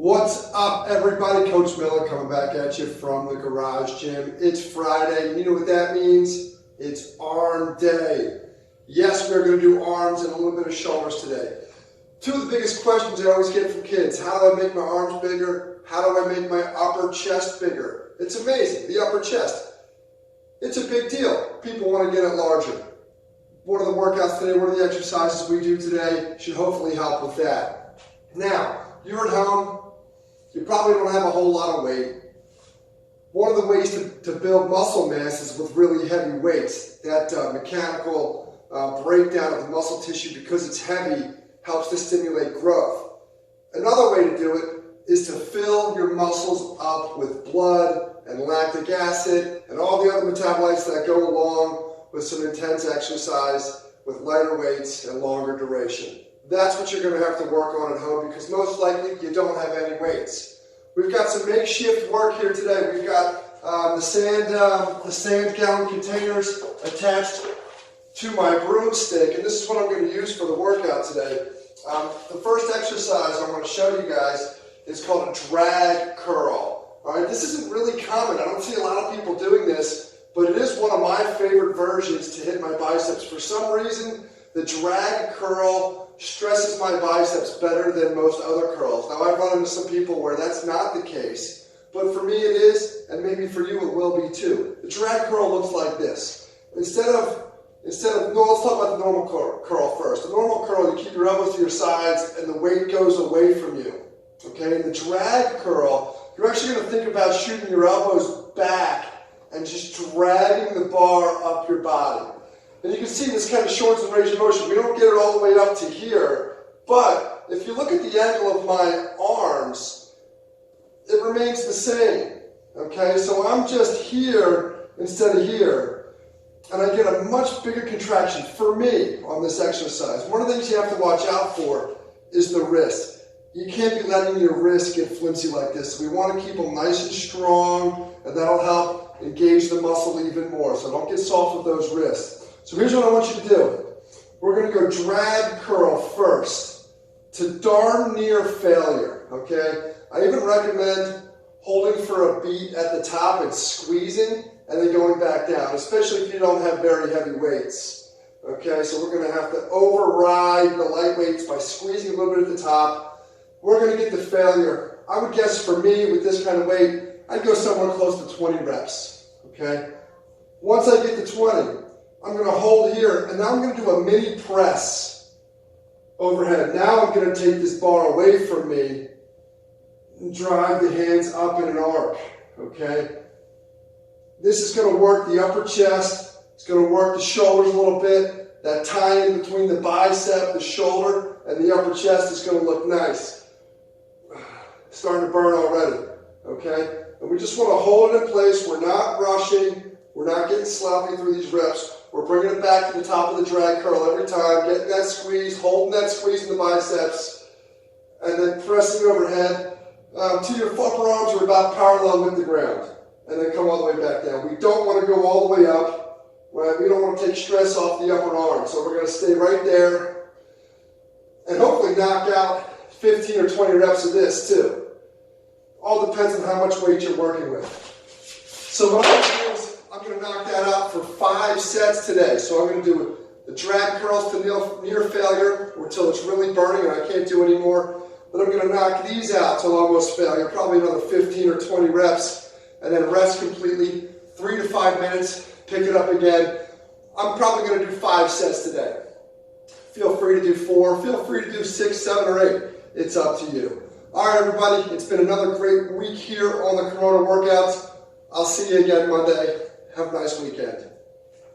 What's up, everybody? Coach Miller coming back at you from the garage gym. It's Friday. You know what that means? It's arm day. Yes, we're going to do arms and a little bit of shoulders today. Two of the biggest questions I always get from kids: how do I make my arms bigger? How do I make my upper chest bigger? It's amazing. The upper chest, it's a big deal. People want to get it larger. One of the workouts today, one of the exercises we do today should hopefully help with that. Now, you're at home. You probably don't have a whole lot of weight. One of the ways to build muscle mass is with really heavy weights. That mechanical breakdown of the muscle tissue, because it's heavy, helps to stimulate growth. Another way to do it is to fill your muscles up with blood and lactic acid and all the other metabolites that go along with some intense exercise with lighter weights and longer duration. That's what you're going to have to work on at home, because most likely you don't have any weights. We've got some makeshift work here today. We've got the sand gallon containers attached to my broomstick, and this is what I'm going to use for the workout today. The first exercise I want to show you guys is called a drag curl. All right, this isn't really common. I don't see a lot of people doing this, but it is one of my favorite versions to hit my biceps. For some reason, the drag curl stresses my biceps better than most other curls. Now, I've run into some people where that's not the case, but for me it is, and maybe for you it will be too. The drag curl looks like this. Instead of let's talk about the normal curl first. The normal curl, you keep your elbows to your sides and the weight goes away from you. Okay, in the drag curl, you're actually going to think about shooting your elbows back and just dragging the bar up your body. And you can see this kind of shortens the range of motion. We don't get it all the way up to here, but if you look at the angle of my arms, it remains the same. Okay, so I'm just here instead of here, and I get a much bigger contraction for me on this exercise. One of the things you have to watch out for is the wrist. You can't be letting your wrists get flimsy like this. So we want to keep them nice and strong, and that'll help engage the muscle even more. So don't get soft with those wrists. So here's what I want you to do. We're going to go drag curl first to darn near failure, okay? I even recommend holding for a beat at the top and squeezing and then going back down, especially if you don't have very heavy weights, okay? So we're going to have to override the light weights by squeezing a little bit at the top. We're going to get to failure. I would guess for me with this kind of weight, I'd go somewhere close to 20 reps, okay? Once I get to 20, I'm going to hold here, and now I'm going to do a mini press overhead. Now I'm going to take this bar away from me and drive the hands up in an arc, okay? This is going to work the upper chest. It's going to work the shoulders a little bit. That tie-in between the bicep, the shoulder, and the upper chest is going to look nice. Starting to burn already, okay? And we just want to hold it in place. We're not rushing. We're not getting sloppy through these reps. We're bringing it back to the top of the drag curl every time, getting that squeeze, holding that squeeze in the biceps, and then pressing overhead till your upper arms are about parallel with the ground, and then come all the way back down. We don't want to go all the way up, right? We don't want to take stress off the upper arm, so we're going to stay right there and hopefully knock out 15 or 20 reps of this too. All depends on how much weight you're working with. So what I'm going to do is I'm going to knock that out for 5 sets today. So I'm going to do the drag curls to near failure, or till it's really burning and I can't do anymore. But I'm going to knock these out till almost failure, probably another 15 or 20 reps, and then rest completely, 3 to 5 minutes, pick it up again. I'm probably going to do 5 sets today. Feel free to do 4, feel free to do 6, 7, or 8. It's up to you. All right, everybody, it's been another great week here on the Corona Workouts. I'll see you again Monday. Have a nice weekend.